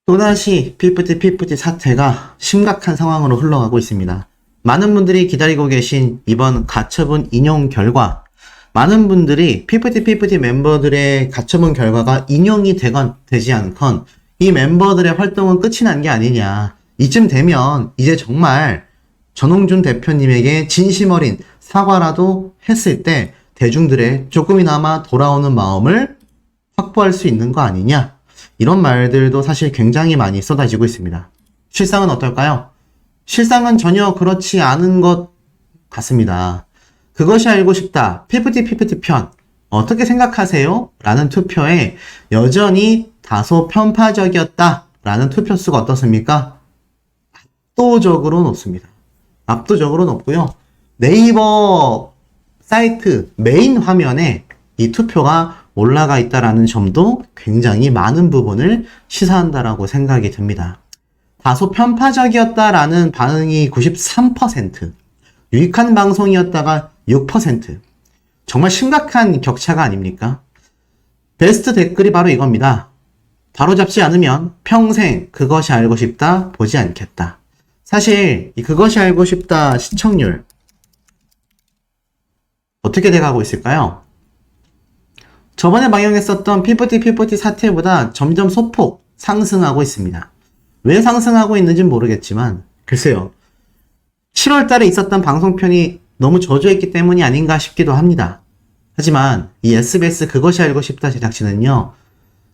또다시 피프티 사태가 심각한 상황으로 흘러가고 있습니다. 많은 분들이 기다리고 계신 이번 가처분 인용 결과, 많은 분들이 피프티 멤버들의 가처분 결과가 인용이 되건 되지 않건 이 멤버들의 활동은 끝이 난 게 아니냐, 이쯤 되면 이제 정말 전홍준 대표님에게 진심 어린 사과라도 했을 때 대중들의 조금이나마 돌아오는 마음을 확보할 수 있는 거 아니냐, 이런 말들도 사실 굉장히 많이 쏟아지고 있습니다. 실상은 어떨까요? 실상은 전혀 그렇지 않은 것 같습니다. 그것이 알고 싶다 피프티 편 어떻게 생각하세요? 라는 투표에 여전히 다소 편파적이었다 라는 투표수가 어떻습니까? 압도적으로 높습니다. 압도적으로 높고요. 네이버 사이트 메인 화면에 이 투표가 올라가 있다라는 점도 굉장히 많은 부분을 시사한다라고 생각이 듭니다. 다소 편파적이었다라는 반응이 93%, 유익한 방송이었다가 6%, 정말 심각한 격차가 아닙니까? 베스트 댓글이 바로 이겁니다. 바로잡지 않으면 평생 그것이 알고 싶다 보지 않겠다. 사실 이 그것이 알고 싶다 시청률 어떻게 돼가고 있을까요? 저번에 방영했었던 피프티 사태보다 점점 소폭 상승하고 있습니다. 왜 상승하고 있는지는 모르겠지만 글쎄요, 7월달에 있었던 방송편이 너무 저조했기 때문이 아닌가 싶기도 합니다. 하지만 이 SBS 그것이 알고 싶다 제작진은요,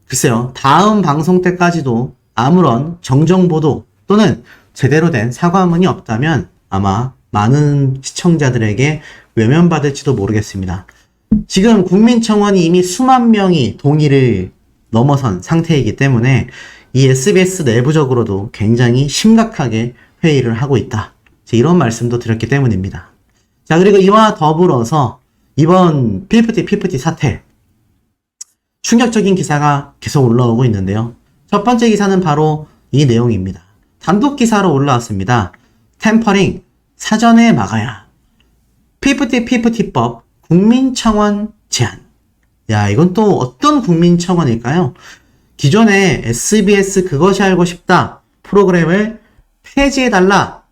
글쎄요, 다음 방송 때까지도 아무런 정정보도 또는 제대로 된 사과문이 없다면 아마 많은 시청자들에게 외면받을지도 모르겠습니다. 지금 국민청원이 이미 수만 명이 동의를 넘어선 상태이기 때문에 이 SBS 내부적으로도 굉장히 심각하게 회의를 하고 있다, 이런 말씀도 드렸기 때문입니다. 자, 그리고 이와 더불어서 이번 피프티 사태 충격적인 기사가 계속 올라오고 있는데요. 첫 번째 기사는 바로 이 내용입니다. 단독 기사로 올라왔습니다. 템퍼링 사전에 막아야 피프티법 국민청원 제안. 야, 이건 또 어떤 국민청원일까요? 기존에 SBS 그것이 알고 싶다 프로그램을 폐지해달라,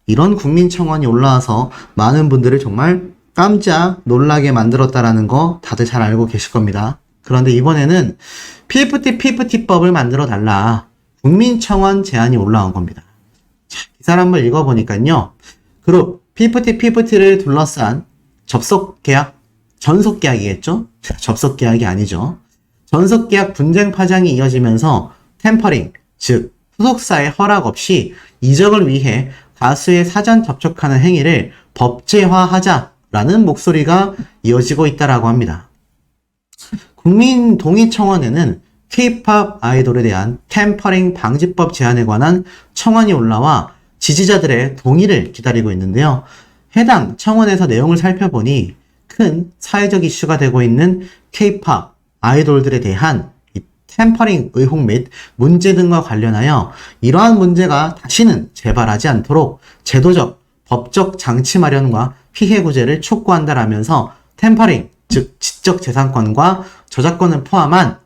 이런 국민청원이 올라와서 많은 분들을 정말 깜짝 놀라게 만들었다라는 거 다들 잘 알고 계실 겁니다. 그런데 이번에는 피프티법을 만들어 달라, 국민청원 제안이 올라온 겁니다. 자, 기사를 한번 읽어보니까요, 그룹 피프티를 둘러싼 접속계약, 전속계약이겠죠? 접속계약이 아니죠. 전속계약 분쟁 파장이 이어지면서 템퍼링, 즉 소속사의 허락 없이 이적을 위해 가수의 사전 접촉하는 행위를 법제화하자라는 목소리가 이어지고 있다라고 합니다. 국민동의청원에는 K-POP 아이돌에 대한 템퍼링 방지법 제안에 관한 청원이 올라와 지지자들의 동의를 기다리고 있는데요. 해당 청원에서 내용을 살펴보니 큰 사회적 이슈가 되고 있는 K-POP 아이돌들에 대한 이 템퍼링 의혹 및 문제 등과 관련하여 이러한 문제가 다시는 재발하지 않도록 제도적, 법적 장치 마련과 피해 구제를 촉구한다라면서 템퍼링, 즉 지적재산권과 저작권을 포함한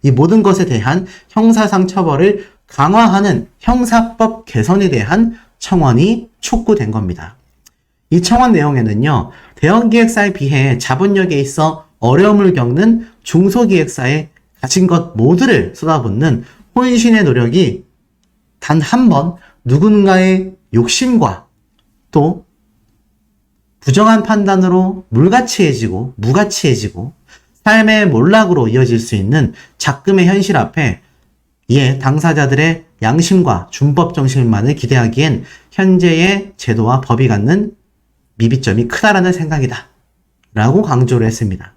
이 모든 것에 대한 형사상 처벌을 강화하는 형사법 개선에 대한 청원이 촉구된 겁니다. 이 청원 내용에는요, 대형기획사에 비해 자본력에 있어 어려움을 겪는 중소기획사에 가진 것 모두를 쏟아붓는 혼신의 노력이 단 한 번 누군가의 욕심과 또 부정한 판단으로 무가치해지고 삶의 몰락으로 이어질 수 있는 작금의 현실 앞에 이에 당사자들의 양심과 준법 정신만을 기대하기엔 현재의 제도와 법이 갖는 미비점이 크다라는 생각이다 라고 강조를 했습니다.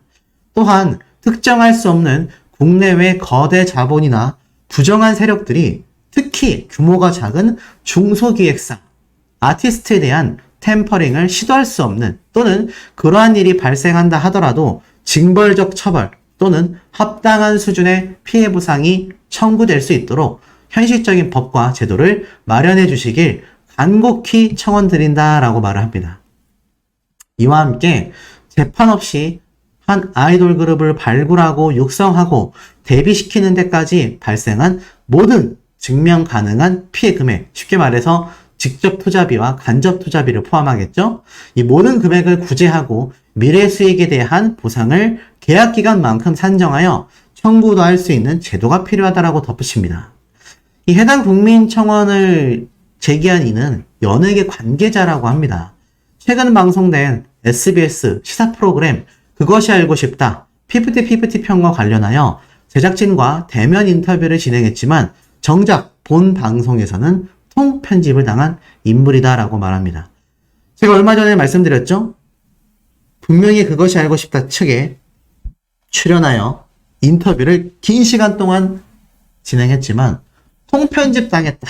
또한 특정할 수 없는 국내외 거대 자본이나 부정한 세력들이 특히 규모가 작은 중소기획사, 아티스트에 대한 템퍼링을 시도할 수 없는, 또는 그러한 일이 발생한다 하더라도 징벌적 처벌 또는 합당한 수준의 피해 보상이 청구될 수 있도록 현실적인 법과 제도를 마련해 주시길 간곡히 청원드린다라고 말을 합니다. 이와 함께 재판 없이 한 아이돌 그룹을 발굴하고 육성하고 데뷔시키는 데까지 발생한 모든 증명 가능한 피해 금액, 쉽게 말해서 직접 투자비와 간접 투자비를 포함하겠죠. 이 모든 금액을 구제하고 미래 수익에 대한 보상을 계약 기간만큼 산정하여 청구도 할 수 있는 제도가 필요하다라고 덧붙입니다. 이 해당 국민청원을 제기한 이는 연예계 관계자라고 합니다. 최근 방송된 SBS 시사 프로그램 그것이 알고 싶다 피프티 편과 관련하여 제작진과 대면 인터뷰를 진행했지만 정작 본 방송에서는 통편집을 당한 인물이다라고 말합니다. 제가 얼마 전에 말씀드렸죠? 분명히 그것이 알고 싶다 측에 출연하여 인터뷰를 긴 시간 동안 진행했지만 통편집 당했다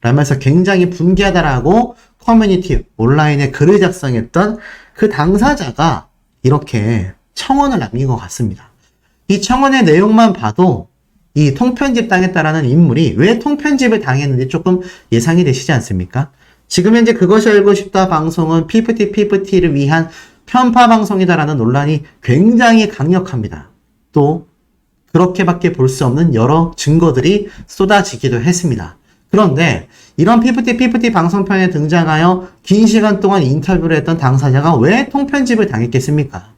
라면서 굉장히 분개하다라고 커뮤니티 온라인에 글을 작성했던 그 당사자가 이렇게 청원을 남긴 것 같습니다. 이 청원의 내용만 봐도 이 통편집 당했다라는 인물이 왜 통편집을 당했는지 조금 예상이 되시지 않습니까? 지금 현재 그것이 알고 싶다 방송은 피프티를 위한 편파 방송이다라는 논란이 굉장히 강력합니다. 또 그렇게밖에 볼 수 없는 여러 증거들이 쏟아지기도 했습니다. 그런데 이런 피프티 방송편에 등장하여 긴 시간 동안 인터뷰를 했던 당사자가 왜 통편집을 당했겠습니까?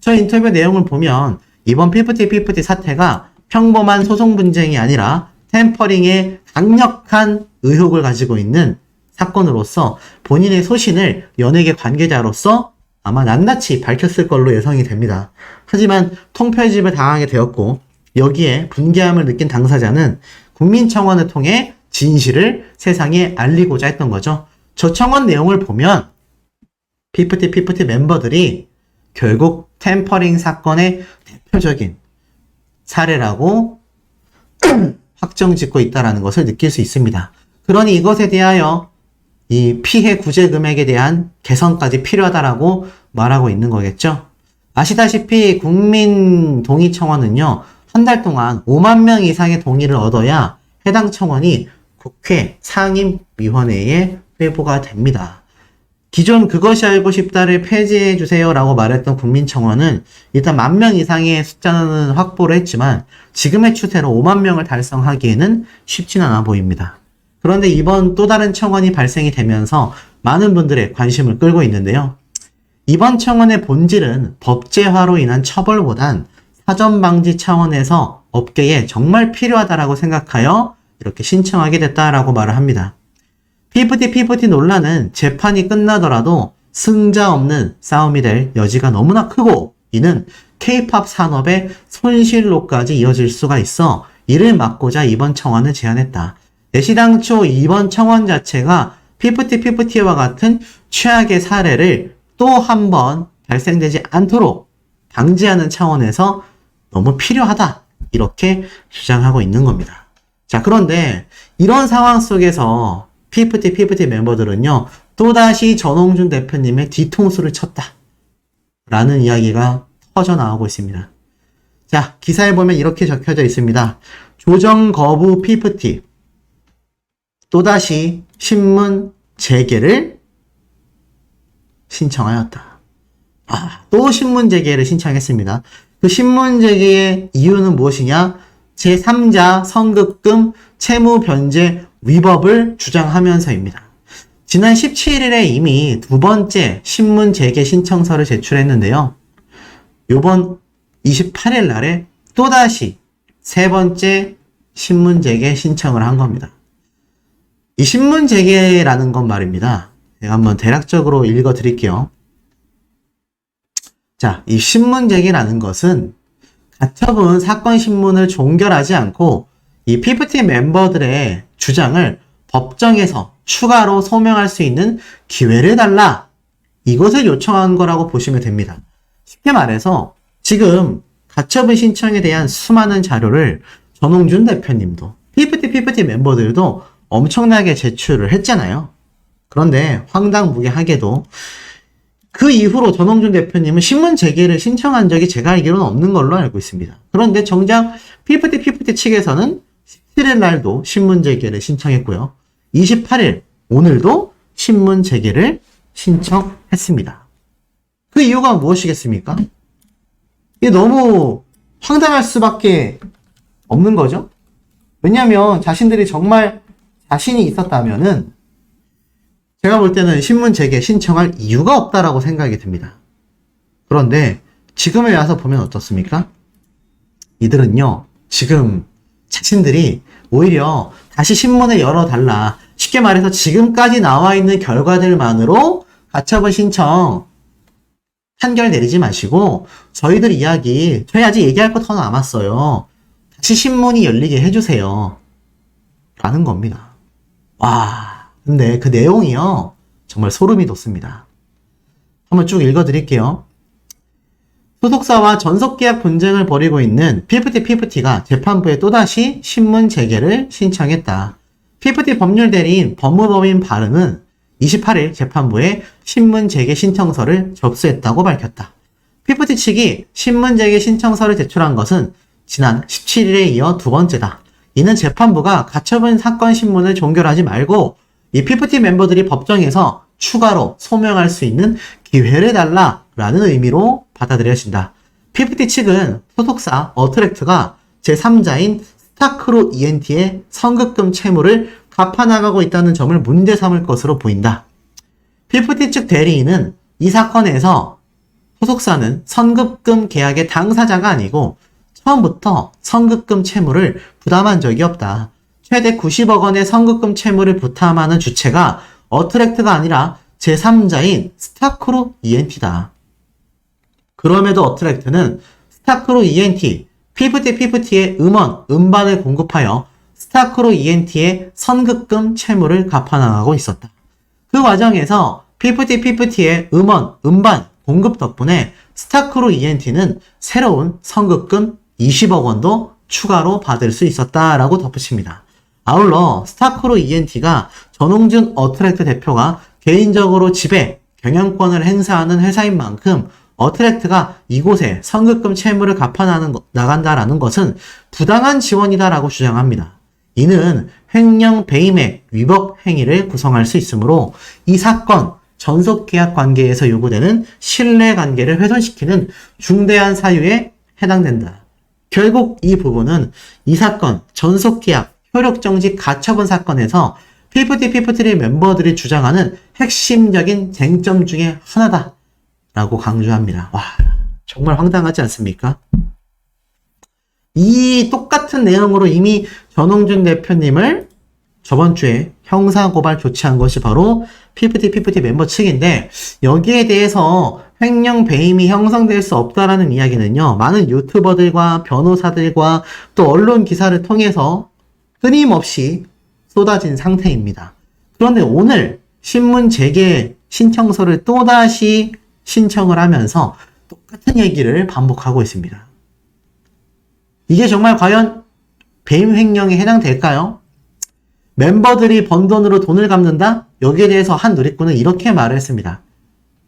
저 인터뷰 내용을 보면 이번 피프티 사태가 평범한 소송 분쟁이 아니라 템퍼링의 강력한 의혹을 가지고 있는 사건으로서 본인의 소신을 연예계 관계자로서 아마 낱낱이 밝혔을 걸로 예상이 됩니다. 하지만 통편집을 당하게 되었고 여기에 분개함을 느낀 당사자는 국민청원을 통해 진실을 세상에 알리고자 했던 거죠. 저 청원 내용을 보면 피프티 멤버들이 결국 템퍼링 사건의 대표적인 사례라고 확정 짓고 있다는 것을 느낄 수 있습니다. 그러니 이것에 대하여 이 피해 구제 금액에 대한 개선까지 필요하다라고 말하고 있는 거겠죠. 아시다시피 국민 동의 청원은요, 한 달 동안 5만 명 이상의 동의를 얻어야 해당 청원이 국회 상임위원회에 회부가 됩니다. 기존 그것이 알고 싶다를 폐지해주세요 라고 말했던 국민청원은 일단 10,000명 이상의 숫자는 확보를 했지만 지금의 추세로 5만 명을 달성하기에는 쉽진 않아 보입니다. 그런데 이번 또 다른 청원이 발생이 되면서 많은 분들의 관심을 끌고 있는데요. 이번 청원의 본질은 법제화로 인한 처벌보단 사전방지 차원에서 업계에 정말 필요하다라고 생각하여 이렇게 신청하게 됐다라고 말을 합니다. 피프티 논란은 재판이 끝나더라도 승자 없는 싸움이 될 여지가 너무나 크고 이는 K-POP 산업의 손실로까지 이어질 수가 있어 이를 막고자 이번 청원을 제안했다. 애시당초 이번 청원 자체가 피프티와 같은 최악의 사례를 또 한 번 발생되지 않도록 방지하는 차원에서 너무 필요하다 이렇게 주장하고 있는 겁니다. 자, 그런데 이런 상황 속에서 피프티 멤버들은요 또다시 전홍준 대표님의 뒤통수를 쳤다 라는 이야기가 터져나오고 있습니다. 자, 기사에 보면 이렇게 적혀져 있습니다. 조정 거부 피프티 또다시 신문 재개를 신청하였다. 또 신문 재개를 신청했습니다. 그 신문 재개의 이유는 무엇이냐? 제3자 선급금 채무 변제 위법을 주장하면서입니다. 지난 17일에 이미 두 번째 신문 재개 신청서를 제출했는데요. 요번 28일 날에 또다시 세 번째 신문 재개 신청을 한 겁니다. 이 신문 재개라는 건 말입니다. 제가 한번 대략적으로 읽어 드릴게요. 자, 이 신문 재개라는 것은 가처분 사건 신문을 종결하지 않고 이 피프티 멤버들의 주장을 법정에서 추가로 소명할 수 있는 기회를 달라. 이것을 요청한 거라고 보시면 됩니다. 쉽게 말해서 지금 가처분 신청에 대한 수많은 자료를 전홍준 대표님도 피프티 멤버들도 엄청나게 제출을 했잖아요. 그런데 황당무계하게도 그 이후로 전홍준 대표님은 신문 재개를 신청한 적이 제가 알기로는 없는 걸로 알고 있습니다. 그런데 정작 피프티 측에서는 17일 날도 신문 재개를 신청했고요. 28일 오늘도 신문 재개를 신청했습니다. 그 이유가 무엇이겠습니까? 이게 너무 황당할 수밖에 없는 거죠. 왜냐하면 자신들이 정말 자신이 있었다면은 제가 볼 때는 신문 재개 신청할 이유가 없다라고 생각이 듭니다. 그런데 지금에 와서 보면 어떻습니까? 이들은요, 지금 자신들이 오히려 다시 신문을 열어달라. 쉽게 말해서 지금까지 나와 있는 결과들만으로 가처분 신청 판결 내리지 마시고 저희들 이야기, 저희 아직 얘기할 거 더 남았어요. 다시 신문이 열리게 해주세요. 라는 겁니다. 와, 근데 그 내용이요, 정말 소름이 돋습니다. 한번 쭉 읽어드릴게요. 소속사와 전속계약 분쟁을 벌이고 있는 피프티가 재판부에 또다시 신문 재개를 신청했다. 피프티 법률 대리인 법무법인 바른은 28일 재판부에 신문 재개 신청서를 접수했다고 밝혔다. 피프티 측이 신문 재개 신청서를 제출한 것은 지난 17일에 이어 두 번째다. 이는 재판부가 가처분 사건 신문을 종결하지 말고 이 피프티 멤버들이 법정에서 추가로 소명할 수 있는 기회를 달라라는 의미로 받아들여진다. 피프티 측은 소속사 어트랙트가 제3자인 스타크로 ENT의 선급금 채무를 갚아나가고 있다는 점을 문제 삼을 것으로 보인다. 피프티 측 대리인은 이 사건에서 소속사는 선급금 계약의 당사자가 아니고 처음부터 선급금 채무를 부담한 적이 없다. 최대 90억 원의 선급금 채무를 부담하는 주체가 어트랙트가 아니라 제3자인 스타크로 ENT다. 그럼에도 어트랙트는 스타크로 ENT, 피프티의 음반을 공급하여 스타크로 ENT의 선급금 채무를 갚아나가고 있었다. 그 과정에서 피프티의 음반 공급 덕분에 스타크로 ENT는 새로운 선급금 20억 원도 추가로 받을 수 있었다라고 덧붙입니다. 아울러 스타크로 ENT가 전홍준 어트랙트 대표가 개인적으로 지배, 경영권을 행사하는 회사인 만큼 어트랙트가 이곳에 선급금 채무를 갚아나간다라는 것은 부당한 지원이다라고 주장합니다. 이는 횡령 배임의 위법 행위를 구성할 수 있으므로 이 사건 전속계약 관계에서 요구되는 신뢰관계를 훼손시키는 중대한 사유에 해당된다. 결국 이 부분은 이 사건 전속계약 효력정지 가처분 사건에서 피프티 멤버들이 주장하는 핵심적인 쟁점 중에 하나다 라고 강조합니다. 와, 정말 황당하지 않습니까? 이 똑같은 내용으로 이미 전홍준 대표님을 저번 주에 형사고발 조치한 것이 바로 피프티 멤버 측인데, 여기에 대해서 횡령 배임이 형성될 수 없다라는 이야기는요, 많은 유튜버들과 변호사들과 또 언론 기사를 통해서 끊임없이 쏟아진 상태입니다. 그런데 오늘 신문 재개 신청서를 또다시 신청을 하면서 똑같은 얘기를 반복하고 있습니다. 이게 정말 과연 배임 횡령에 해당될까요? 멤버들이 번 돈으로 돈을 갚는다? 여기에 대해서 한 누리꾼은 이렇게 말을 했습니다.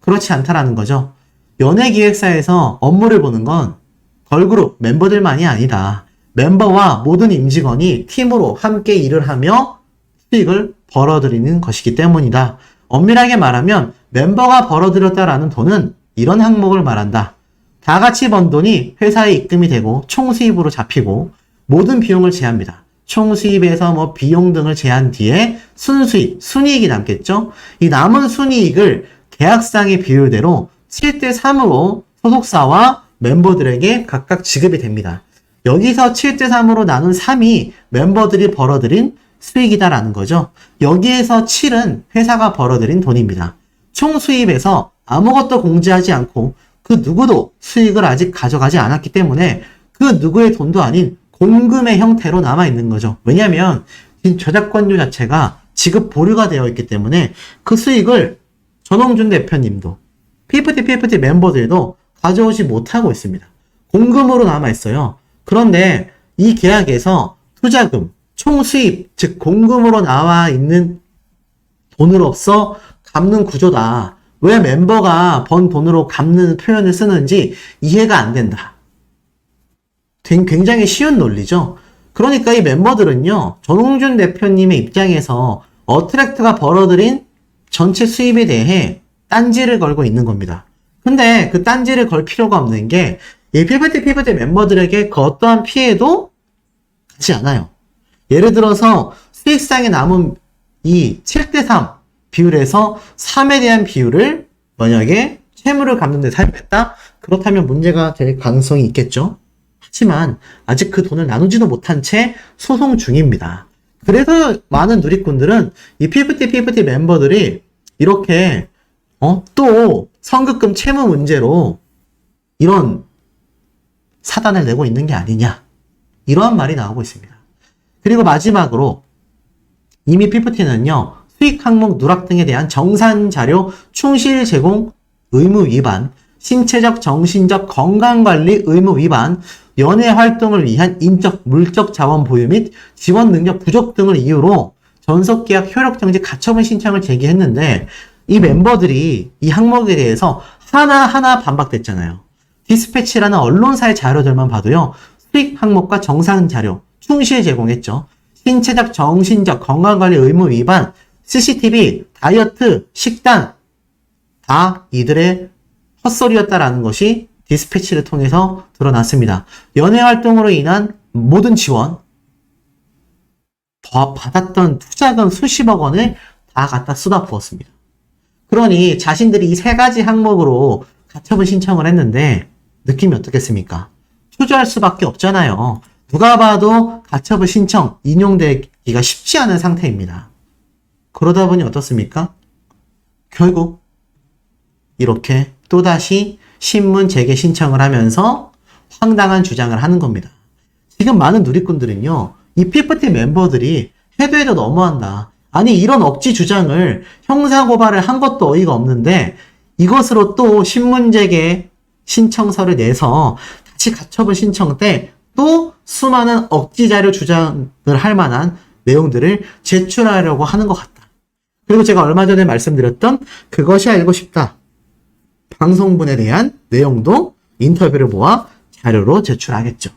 그렇지 않다라는 거죠. 연예기획사에서 업무를 보는 건 걸그룹 멤버들만이 아니다. 멤버와 모든 임직원이 팀으로 함께 일을 하며 수익을 벌어들이는 것이기 때문이다. 엄밀하게 말하면 멤버가 벌어들였다라는 돈은 이런 항목을 말한다. 다 같이 번 돈이 회사에 입금이 되고 총수입으로 잡히고 모든 비용을 제합니다. 총수입에서 비용 등을 제한 뒤에 순수입, 순이익이 남겠죠? 이 남은 순이익을 계약상의 비율대로 7대3으로 소속사와 멤버들에게 각각 지급이 됩니다. 여기서 7대3으로 나눈 3이 멤버들이 벌어들인 수익이다라는 거죠. 여기에서 7은 회사가 벌어들인 돈입니다. 총 수입에서 아무것도 공제하지 않고 그 누구도 수익을 아직 가져가지 않았기 때문에 그 누구의 돈도 아닌 공금의 형태로 남아있는 거죠. 왜냐하면 지금 저작권료 자체가 지급 보류가 되어 있기 때문에 그 수익을 전홍준 대표님도 피프티 멤버들도 가져오지 못하고 있습니다. 공금으로 남아있어요. 그런데 이 계약에서 투자금, 총 수입, 즉 공금으로 나와 있는 돈으로서 갚는 구조다. 왜 멤버가 번 돈으로 갚는 표현을 쓰는지 이해가 안 된다. 굉장히 쉬운 논리죠. 그러니까 이 멤버들은요, 전홍준 대표님의 입장에서 어트랙트가 벌어들인 전체 수입에 대해 딴지를 걸고 있는 겁니다. 근데 그 딴지를 걸 필요가 없는 게 이 피프티 멤버들에게 그 어떠한 피해도 가지 않아요. 예를 들어서 수익상에 남은 이 7대3 비율에서 3에 대한 비율을 만약에 채무를 갚는 데 사용했다? 그렇다면 문제가 될 가능성이 있겠죠. 하지만 아직 그 돈을 나누지도 못한 채 소송 중입니다. 그래서 많은 누리꾼들은 이 P2P 멤버들이 이렇게 또 선급금 채무 문제로 이런 사단을 내고 있는 게 아니냐, 이러한 말이 나오고 있습니다. 그리고 마지막으로 이미 P2T는요 수익 항목 누락 등에 대한 정산 자료 충실 제공 의무 위반, 신체적 정신적 건강관리 의무 위반, 연예 활동을 위한 인적 물적 자원 보유 및 지원 능력 부족 등을 이유로 전속계약 효력정지 가처분 신청을 제기했는데, 이 멤버들이 이 항목에 대해서 하나하나 반박됐잖아요. 디스패치라는 언론사의 자료들만 봐도요, 수익 항목과 정산 자료 충실 제공했죠. 신체적 정신적 건강관리 의무 위반, CCTV, 다이어트, 식단 다 이들의 헛소리였다라는 것이 디스패치를 통해서 드러났습니다. 연예 활동으로 인한 모든 지원, 받았던 투자금 수십억 원을 다 갖다 쏟아부었습니다. 그러니 자신들이 이 세 가지 항목으로 가처분 신청을 했는데 느낌이 어떻겠습니까? 초조할 수밖에 없잖아요. 누가 봐도 가처분 신청 인용되기가 쉽지 않은 상태입니다. 그러다 보니 어떻습니까? 결국 이렇게 또다시 신문 재개 신청을 하면서 황당한 주장을 하는 겁니다. 지금 많은 누리꾼들은요, 이 P2T 멤버들이 해도 해도 너무한다. 아니, 이런 억지 주장을 형사고발을 한 것도 어이가 없는데 이것으로 또 신문 재개 신청서를 내서 다시 가처분 신청 때 또 수많은 억지 자료 주장을 할 만한 내용들을 제출하려고 하는 것 같다. 그리고 제가 얼마 전에 말씀드렸던 그것이 알고 싶다 방송분에 대한 내용도 인터뷰를 모아 자료로 제출하겠죠.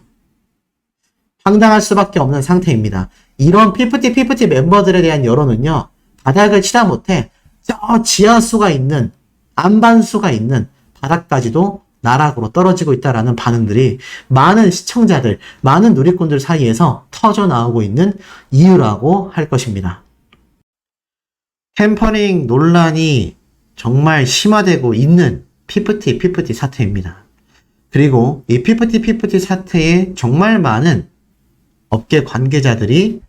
황당할 수밖에 없는 상태입니다. 이런 P2T 멤버들에 대한 여론은요, 바닥을 치다 못해 저 지하수가 있는, 안반수가 있는 바닥까지도 나락으로 떨어지고 있다라는 반응들이 많은 시청자들, 많은 누리꾼들 사이에서 터져 나오고 있는 이유라고 할 것입니다. 템퍼링 논란이 정말 심화되고 있는 P2T 사태입니다. 그리고 이 P2T 사태에 정말 많은 업계 관계자들이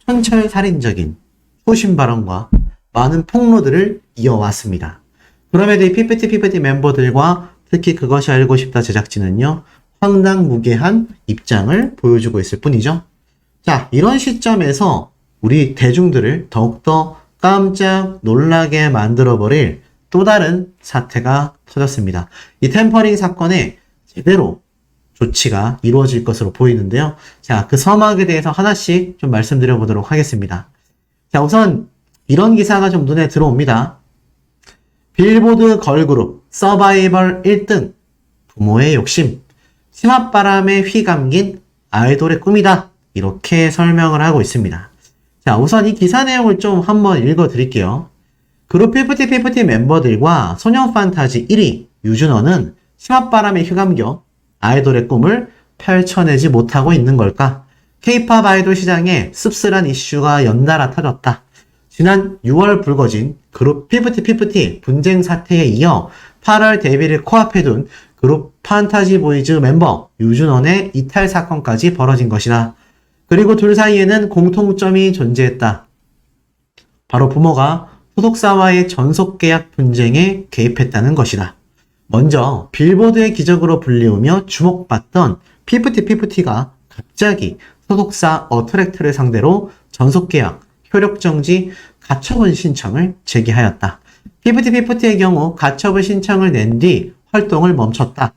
촌철살인적인 소신 발언과 많은 폭로들을 이어왔습니다. 그럼에도 이 P2T 멤버들과 특히 그것이 알고 싶다 제작진은요, 황당무계한 입장을 보여주고 있을 뿐이죠. 자, 이런 시점에서 우리 대중들을 더욱더 깜짝 놀라게 만들어버릴 또 다른 사태가 터졌습니다. 이 템퍼링 사건에 제대로 조치가 이루어질 것으로 보이는데요. 자, 그 서막에 대해서 하나씩 좀 말씀드려 보도록 하겠습니다. 자, 우선 이런 기사가 좀 눈에 들어옵니다. 빌보드 걸그룹 서바이벌 1등, 부모의 욕심, 치맛바람에 휘감긴 아이돌의 꿈이다. 이렇게 설명을 하고 있습니다. 자, 우선 이 기사 내용을 좀 한번 읽어 드릴게요. 그룹 P2T 멤버들과 소년 판타지 1위 유준호는 치맛바람에 휘감겨 아이돌의 꿈을 펼쳐내지 못하고 있는 걸까? K-POP 아이돌 시장에 씁쓸한 이슈가 연달아 터졌다. 지난 6월 불거진 그룹 P2T 분쟁 사태에 이어 8월 데뷔를 코앞에 둔 그룹 판타지 보이즈 멤버 유준원의 이탈 사건까지 벌어진 것이다. 그리고 둘 사이에는 공통점이 존재했다. 바로 부모가 소속사와의 전속계약 분쟁에 개입했다는 것이다. 먼저 빌보드의 기적으로 불리우며 주목받던 P2T가 갑자기 소속사 어트랙트를 상대로 전속계약, 효력정지, 가처분 신청을 제기하였다. P2T의 경우 가처분 신청을 낸 뒤 활동을 멈췄다.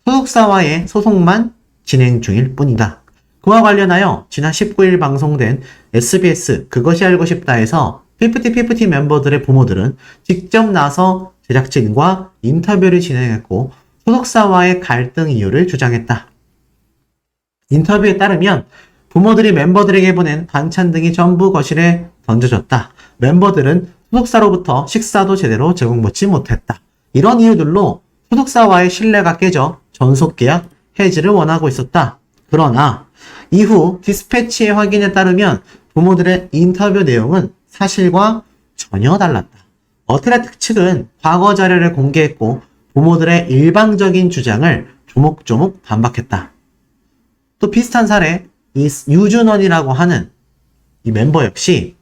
소속사와의 소송만 진행 중일 뿐이다. 그와 관련하여 지난 19일 방송된 SBS 그것이 알고 싶다에서 P2T 멤버들의 부모들은 직접 나서 제작진과 인터뷰를 진행했고 소속사와의 갈등 이유를 주장했다. 인터뷰에 따르면 부모들이 멤버들에게 보낸 반찬 등이 전부 거실에 던져졌다. 멤버들은 소속사로부터 식사도 제대로 제공받지 못했다. 이런 이유들로 소속사와의 신뢰가 깨져 전속계약 해지를 원하고 있었다. 그러나 이후 디스패치의 확인에 따르면 부모들의 인터뷰 내용은 사실과 전혀 달랐다. 어트레트 측은 과거 자료를 공개했고 부모들의 일방적인 주장을 조목조목 반박했다. 또 비슷한 사례, 이 유준원이라고 하는 이 멤버 역시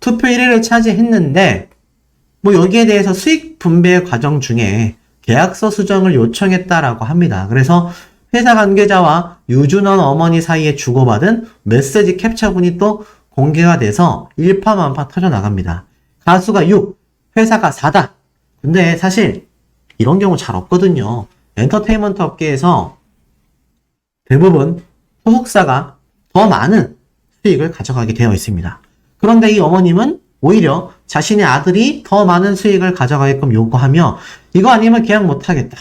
투표 1위를 차지했는데 여기에 대해서 수익 분배 과정 중에 계약서 수정을 요청했다라고 합니다. 그래서 회사 관계자와 유준원 어머니 사이에 주고받은 메시지 캡처본이 또 공개가 돼서 일파만파 터져나갑니다. 가수가 6, 회사가 4다. 근데 사실 이런 경우 잘 없거든요. 엔터테인먼트 업계에서 대부분 소속사가 더 많은 수익을 가져가게 되어 있습니다. 그런데 이 어머님은 오히려 자신의 아들이 더 많은 수익을 가져가게끔 요구하며 이거 아니면 계약 못하겠다.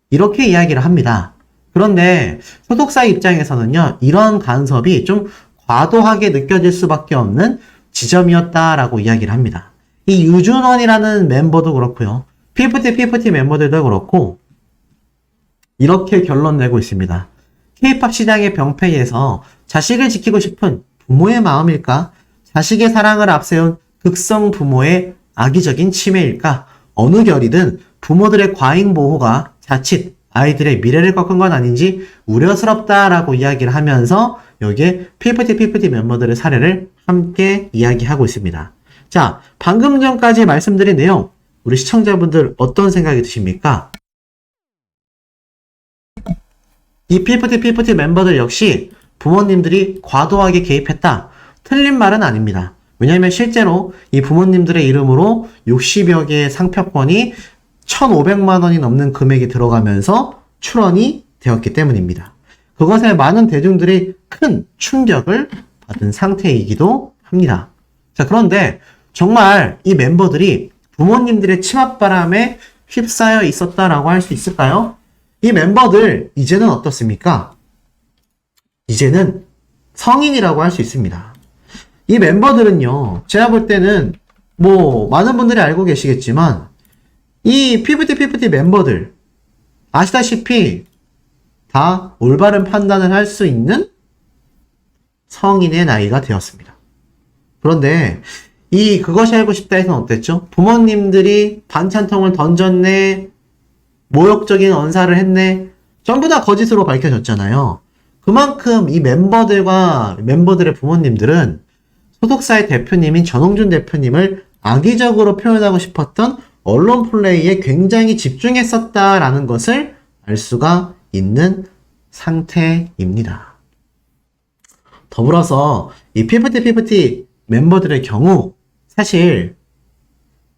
이렇게 이야기를 합니다. 그런데 소속사 입장에서는요, 이런 간섭이 좀 과도하게 느껴질 수밖에 없는 지점이었다라고 이야기를 합니다. 이 유준원이라는 멤버도 그렇고요. 피프티 멤버들도 그렇고 이렇게 결론 내고 있습니다. K-POP 시장의 병폐에서 자식을 지키고 싶은 부모의 마음일까? 자식의 사랑을 앞세운 극성 부모의 악의적인 침해일까? 어느 결이든 부모들의 과잉 보호가 자칫 아이들의 미래를 꺾은 건 아닌지 우려스럽다라고 이야기를 하면서 여기에 피프티 멤버들의 사례를 함께 이야기하고 있습니다. 자, 방금 전까지 말씀드린 내용 우리 시청자분들 어떤 생각이 드십니까? 이 피프티 멤버들 역시 부모님들이 과도하게 개입했다. 틀린 말은 아닙니다. 왜냐하면 실제로 이 부모님들의 이름으로 60여 개의 상표권이 1,500만 원이 넘는 금액이 들어가면서 출원이 되었기 때문입니다. 그것에 많은 대중들이 큰 충격을 받은 상태이기도 합니다. 자, 그런데 정말 이 멤버들이 부모님들의 치맛바람에 휩싸여 있었다라고 할 수 있을까요? 이 멤버들 이제는 어떻습니까? 이제는 성인이라고 할 수 있습니다. 이 멤버들은요, 제가 볼 때는 많은 분들이 알고 계시겠지만 이 피프티 멤버들 아시다시피 다 올바른 판단을 할 수 있는 성인의 나이가 되었습니다. 그런데 그것이 알고 싶다에서는 어땠죠? 부모님들이 반찬통을 던졌네, 모욕적인 언사를 했네, 전부 다 거짓으로 밝혀졌잖아요. 그만큼 이 멤버들의 부모님들은 소속사의 대표님인 전홍준 대표님을 악의적으로 표현하고 싶었던 언론 플레이에 굉장히 집중했었다라는 것을 알 수가 있는 상태입니다. 더불어서 이 피프티 멤버들의 경우 사실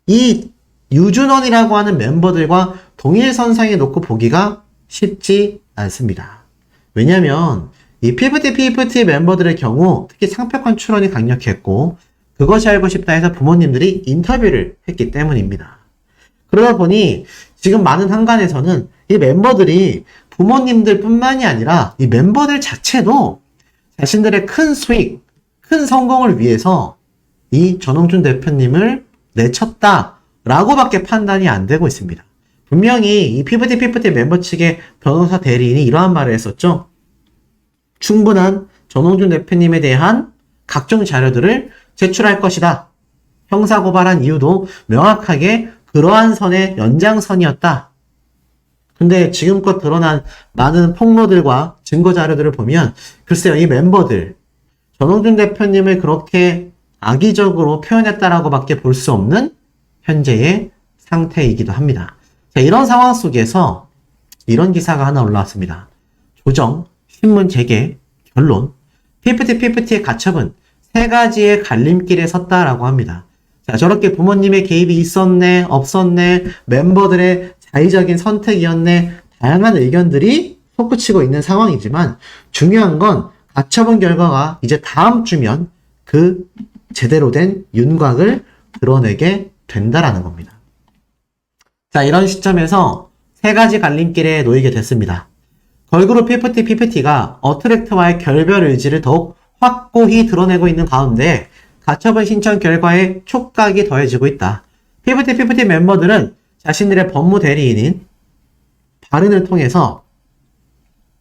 이 유준원이라고 하는 멤버들과 동일선상에 놓고 보기가 쉽지 않습니다. 왜냐하면 이 피프티 멤버들의 경우 특히 상표권 출원이 강력했고 그것이 알고 싶다 해서 부모님들이 인터뷰를 했기 때문입니다. 그러다 보니 지금 많은 한간에서는 이 멤버들이 부모님들 뿐만이 아니라 이 멤버들 자체도 자신들의 큰 수익, 큰 성공을 위해서 이 전홍준 대표님을 내쳤다라고 밖에 판단이 안 되고 있습니다. 분명히 이 피프티 멤버 측의 변호사 대리인이 이러한 말을 했었죠. 충분한 전홍준 대표님에 대한 각종 자료들을 제출할 것이다. 형사고발한 이유도 명확하게 그러한 선의 연장선이었다. 근데 지금껏 드러난 많은 폭로들과 증거 자료들을 보면 글쎄요, 이 멤버들 전홍준 대표님을 그렇게 악의적으로 표현했다라고 밖에 볼 수 없는 현재의 상태이기도 합니다. 자, 이런 상황 속에서 이런 기사가 하나 올라왔습니다. 조정, 신문 재개, 결론, 피프티의 가처분 3가지의 갈림길에 섰다라고 합니다. 자, 저렇게 부모님의 개입이 있었네, 없었네, 멤버들의 자의적인 선택이었네, 다양한 의견들이 솟구치고 있는 상황이지만 중요한 건 가처분 결과가 이제 다음 주면 그 제대로 된 윤곽을 드러내게 된다라는 겁니다. 자, 이런 시점에서 3가지 갈림길에 놓이게 됐습니다. 걸그룹 피프티가 어트랙트와의 결별 의지를 더욱 확고히 드러내고 있는 가운데 가처분 신청 결과에 촉각이 더해지고 있다. 피프티 멤버들은 자신들의 법무 대리인인 발인을 통해서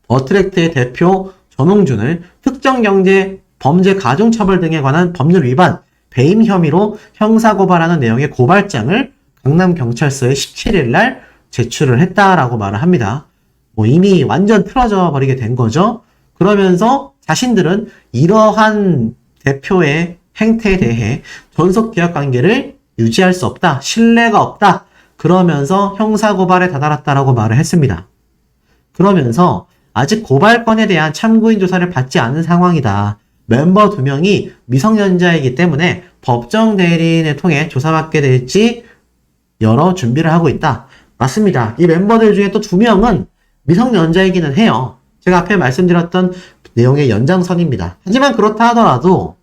어트랙트의 대표 전홍준을 특정경제 범죄 가중처벌 등에 관한 법률 위반, 배임 혐의로 형사고발하는 내용의 고발장을 강남경찰서에 17일 날 제출을 했다라고 말을 합니다. 이미 완전 틀어져 버리게 된 거죠. 그러면서 자신들은 이러한 대표의 행태에 대해 전속계약 관계를 유지할 수 없다, 신뢰가 없다, 그러면서 형사고발에 다다랐다라고 말을 했습니다. 그러면서 아직 고발건에 대한 참고인 조사를 받지 않은 상황이다. 멤버 2명이 미성년자이기 때문에 법정 대리인을 통해 조사받게 될지 여러 준비를 하고 있다. 맞습니다. 이 멤버들 중에 또 2명은 미성년자이기는 해요. 제가 앞에 말씀드렸던 내용의 연장선입니다. 하지만 그렇다 하더라도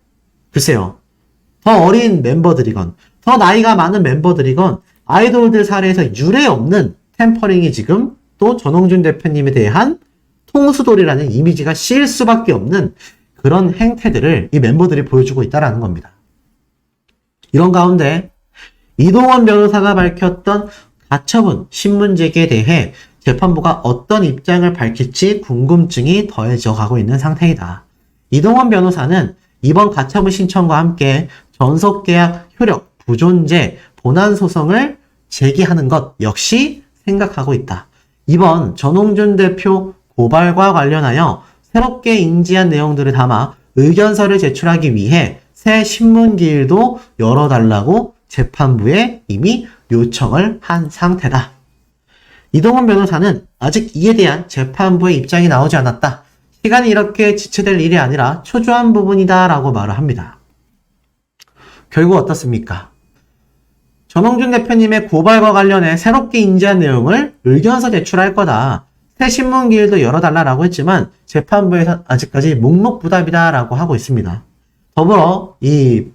글쎄요. 더 어린 멤버들이건 더 나이가 많은 멤버들이건 아이돌들 사례에서 유례 없는 템퍼링이 지금 또 전홍준 대표님에 대한 통수돌이라는 이미지가 씌일 수밖에 없는 그런 행태들을 이 멤버들이 보여주고 있다는 겁니다. 이런 가운데 이동원 변호사가 밝혔던 가처분 신문제기에 대해 재판부가 어떤 입장을 밝힐지 궁금증이 더해져 가고 있는 상태이다. 이동원 변호사는 이번 가처분 신청과 함께 전속계약 효력 부존재 본안 소송을 제기하는 것 역시 생각하고 있다. 이번 전홍준 대표 고발과 관련하여 새롭게 인지한 내용들을 담아 의견서를 제출하기 위해 새 신문기일도 열어달라고 재판부에 이미 요청을 한 상태다. 이동원 변호사는 아직 이에 대한 재판부의 입장이 나오지 않았다. 시간이 이렇게 지체될 일이 아니라 초조한 부분이다 라고 말을 합니다. 결국 어떻습니까? 전홍준 대표님의 고발과 관련해 새롭게 인지한 내용을 의견서 제출할 거다. 새 신문기일도 열어달라고 했지만 재판부에서 아직까지 묵묵부답이다라고 하고 있습니다. 더불어 이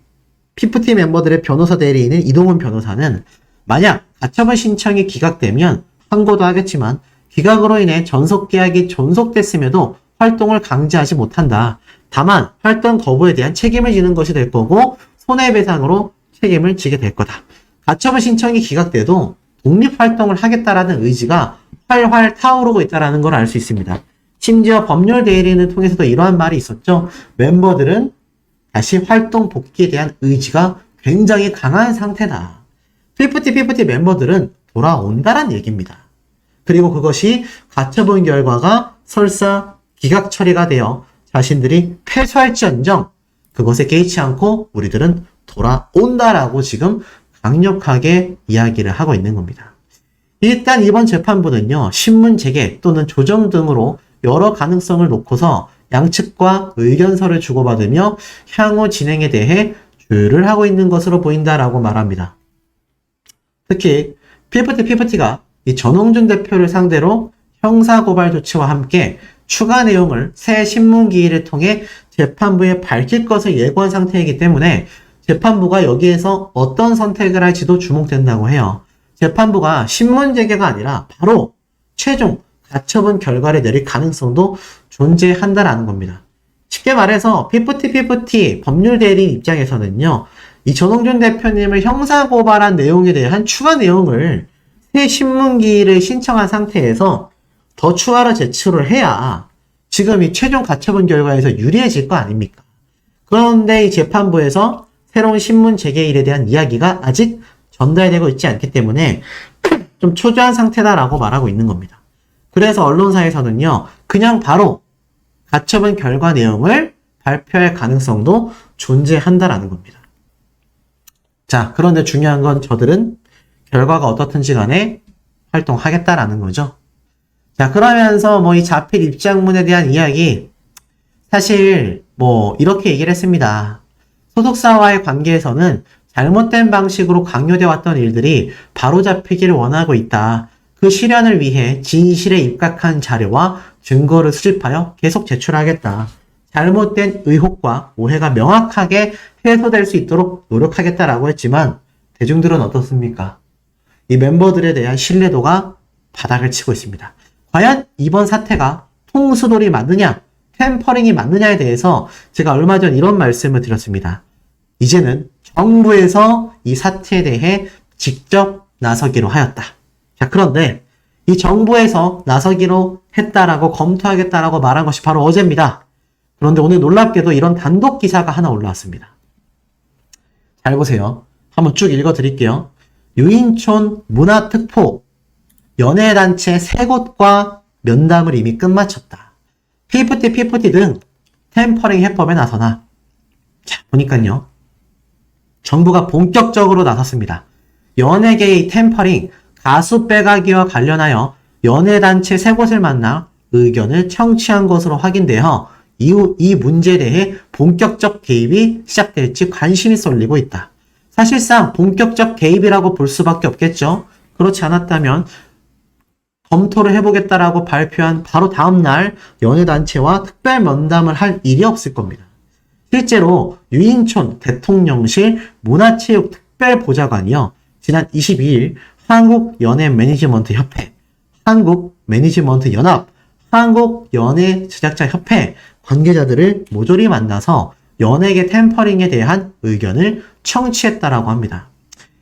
피프티 멤버들의 변호사 대리인인 이동훈 변호사는 만약 가처분 신청이 기각되면 항고도 하겠지만 기각으로 인해 전속계약이 존속됐음에도 활동을 강제하지 못한다. 다만 활동 거부에 대한 책임을 지는 것이 될 거고 손해배상으로 책임을 지게 될 거다. 가처분 신청이 기각돼도 독립활동을 하겠다라는 의지가 활활 타오르고 있다는 걸 알 수 있습니다. 심지어 법률 대리인을 통해서도 이러한 말이 있었죠. 멤버들은 다시 활동 복귀에 대한 의지가 굉장히 강한 상태다. 피프티 멤버들은 돌아온다란 얘기입니다. 그리고 그것이 가처분 결과가 설사 기각 처리가 되어 자신들이 패소할지언정 그것에 개의치 않고 우리들은 돌아온다라고 지금 강력하게 이야기를 하고 있는 겁니다. 일단 이번 재판부는요, 신문 재개 또는 조정 등으로 여러 가능성을 놓고서 양측과 의견서를 주고받으며 향후 진행에 대해 조율을 하고 있는 것으로 보인다라고 말합니다. 특히 피프티가 이 전홍준 대표를 상대로 형사고발 조치와 함께 추가 내용을 새 신문기일을 통해 재판부에 밝힐 것을 예고한 상태이기 때문에 재판부가 여기에서 어떤 선택을 할지도 주목된다고 해요. 재판부가 신문 재개가 아니라 바로 최종 가처분 결과를 내릴 가능성도 존재한다라는 겁니다. 쉽게 말해서 피프티 법률 대리인 입장에서는요, 이 전홍준 대표님을 형사고발한 내용에 대한 추가 내용을 새 신문기일을 신청한 상태에서 더 추가로 제출을 해야 지금 이 최종 가처분 결과에서 유리해질 거 아닙니까? 그런데 이 재판부에서 새로운 신문 재개일에 대한 이야기가 아직 전달되고 있지 않기 때문에 좀 초조한 상태다라고 말하고 있는 겁니다. 그래서 언론사에서는요, 그냥 바로 가처분 결과 내용을 발표할 가능성도 존재한다라는 겁니다. 자, 그런데 중요한 건 저들은 결과가 어떻든지 간에 활동하겠다라는 거죠. 자, 그러면서 이 자필 입장문에 대한 이야기, 사실 이렇게 얘기를 했습니다. 소속사와의 관계에서는 잘못된 방식으로 강요되어 왔던 일들이 바로잡히기를 원하고 있다. 그 실현을 위해 진실에 입각한 자료와 증거를 수집하여 계속 제출하겠다. 잘못된 의혹과 오해가 명확하게 해소될 수 있도록 노력하겠다라고 했지만 대중들은 어떻습니까? 이 멤버들에 대한 신뢰도가 바닥을 치고 있습니다. 과연 이번 사태가 통수돌이 맞느냐, 템퍼링이 맞느냐에 대해서 제가 얼마 전 이런 말씀을 드렸습니다. 이제는 정부에서 이 사태에 대해 직접 나서기로 하였다. 자, 그런데 이 정부에서 나서기로 했다라고 검토하겠다라고 말한 것이 바로 어제입니다. 그런데 오늘 놀랍게도 이런 단독 기사가 하나 올라왔습니다. 잘 보세요. 한번 쭉 읽어드릴게요. 유인촌 문화특포 연예단체 3곳과 면담을 이미 끝마쳤다. 피프티 등 템퍼링 해법에 나서나 자, 보니까요. 정부가 본격적으로 나섰습니다. 연예계의 템퍼링, 가수 빼가기와 관련하여 연예단체 3곳을 만나 의견을 청취한 것으로 확인되어 이후 이 문제에 대해 본격적 개입이 시작될지 관심이 쏠리고 있다. 사실상 본격적 개입이라고 볼 수밖에 없겠죠. 그렇지 않았다면 검토를 해보겠다라고 발표한 바로 다음날 연예단체와 특별 면담을 할 일이 없을 겁니다. 실제로 유인촌 대통령실 문화체육특별보좌관이요. 지난 22일 한국연예매니지먼트협회, 한국매니지먼트연합, 한국연예제작자협회 관계자들을 모조리 만나서 연예계 템퍼링에 대한 의견을 청취했다라고 합니다.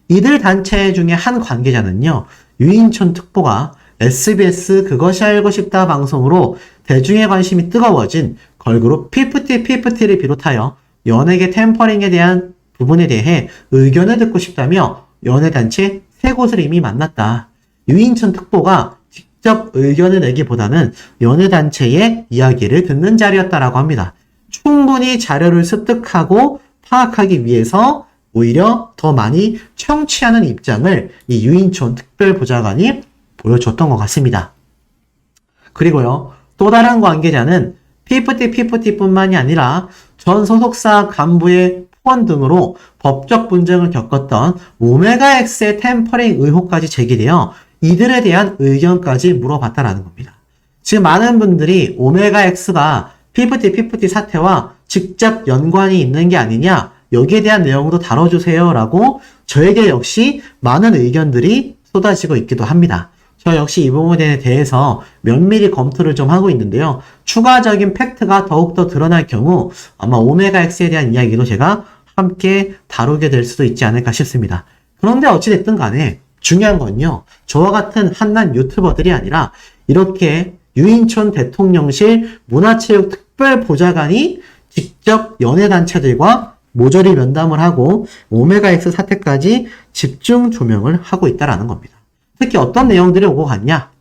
이들 단체 중에 한 관계자는요. 유인촌 특보가 SBS 그것이 알고 싶다 방송으로 대중의 관심이 뜨거워진 걸그룹 피프티를 비롯하여 연예계 템퍼링에 대한 부분에 대해 의견을 듣고 싶다며 연예단체 3곳을 이미 만났다. 유인촌 특보가 직접 의견을 내기보다는 연예단체의 이야기를 듣는 자리였다라고 합니다. 충분히 자료를 습득하고 파악하기 위해서 오히려 더 많이 청취하는 입장을 이 유인촌 특별보좌관이 보여줬던 것 같습니다. 그리고요, 또 다른 관계자는 피프티뿐만이 아니라 전 소속사 간부의 후원 등으로 법적 분쟁을 겪었던 오메가X의 템퍼링 의혹까지 제기되어 이들에 대한 의견까지 물어봤다라는 겁니다. 지금 많은 분들이 오메가X가 피프티 사태와 직접 연관이 있는 게 아니냐, 여기에 대한 내용도 다뤄주세요 라고 저에게 역시 많은 의견들이 쏟아지고 있기도 합니다. 저 역시 이 부분에 대해서 면밀히 검토를 좀 하고 있는데요. 추가적인 팩트가 더욱더 드러날 경우 아마 오메가X에 대한 이야기도 제가 함께 다루게 될 수도 있지 않을까 싶습니다. 그런데 어찌됐든 간에 중요한 건요. 저와 같은 한낱 유튜버들이 아니라 이렇게 유인촌 대통령실 문화체육특별보좌관이 직접 연예단체들과 모조리 면담을 하고 오메가X 사태까지 집중 조명을 하고 있다는 겁니다. 특히 어떤 내용들이 오고 갔냐?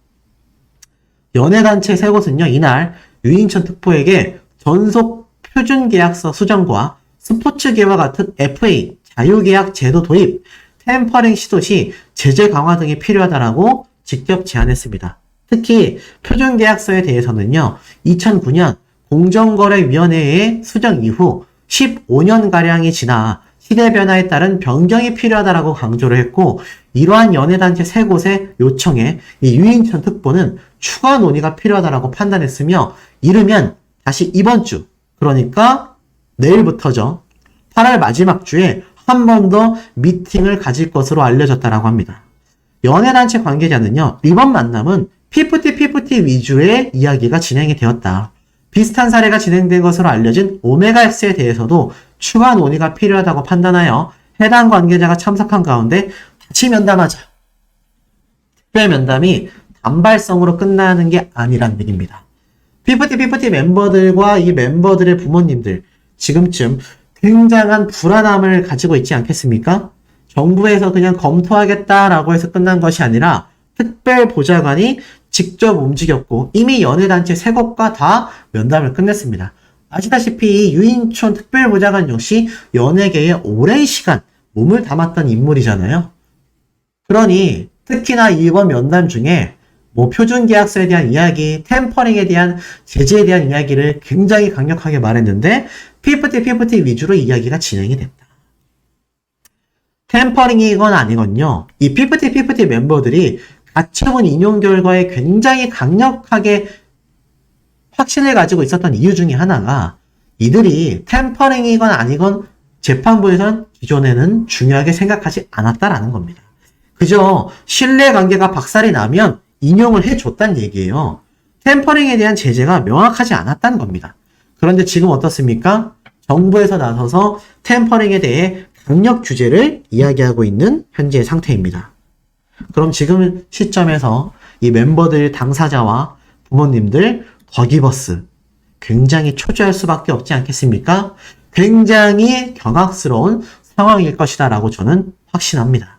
연예단체 3곳은요, 이날 유인촌 특보에게 전속 표준계약서 수정과 스포츠계와 같은 FA, 자유계약 제도 도입, 템퍼링 시도 시 제재 강화 등이 필요하다라고 직접 제안했습니다. 특히 표준계약서에 대해서는요, 2009년 공정거래위원회의 수정 이후 15년가량이 지나 시대 변화에 따른 변경이 필요하다라고 강조를 했고, 이러한 연예단체 3곳의 요청에 이 유인촌 특보는 추가 논의가 필요하다라고 판단했으며, 이르면 다시 이번 주, 그러니까 내일부터죠. 8월 마지막 주에 한 번 더 미팅을 가질 것으로 알려졌다라고 합니다. 연예단체 관계자는요, 이번 만남은 피프티 위주의 이야기가 진행이 되었다. 비슷한 사례가 진행된 것으로 알려진 오메가X에 대해서도 추가 논의가 필요하다고 판단하여 해당 관계자가 참석한 가운데 같이 면담하자. 특별 면담이 단발성으로 끝나는 게 아니란 얘기입니다. 피프티 멤버들과 이 멤버들의 부모님들, 지금쯤 굉장한 불안함을 가지고 있지 않겠습니까? 정부에서 그냥 검토하겠다라고 해서 끝난 것이 아니라 특별보좌관이 직접 움직였고 이미 연예단체 3곳과 다 면담을 끝냈습니다. 아시다시피 이 유인촌 특별보좌관 역시 연예계에 오랜 시간 몸을 담았던 인물이잖아요. 그러니 특히나 이번 면담 중에 뭐 표준계약서에 대한 이야기, 템퍼링에 대한 제재에 대한 이야기를 굉장히 강력하게 말했는데 피프티 위주로 이야기가 진행이 됐다. 템퍼링이건 아니건요. 이 피프티 멤버들이 가처분 인용 결과에 굉장히 강력하게 확신을 가지고 있었던 이유 중에 하나가 이들이 템퍼링이건 아니건 재판부에선 기존에는 중요하게 생각하지 않았다라는 겁니다. 그저 신뢰관계가 박살이 나면 인용을 해줬다는 얘기예요. 템퍼링에 대한 제재가 명확하지 않았다는 겁니다. 그런데 지금 어떻습니까? 정부에서 나서서 템퍼링에 대해 강력 규제를 이야기하고 있는 현재의 상태입니다. 그럼 지금 시점에서 이 멤버들 당사자와 부모님들 덕이버스 굉장히 초조할 수밖에 없지 않겠습니까? 굉장히 경악스러운 상황일 것이다 라고 저는 확신합니다.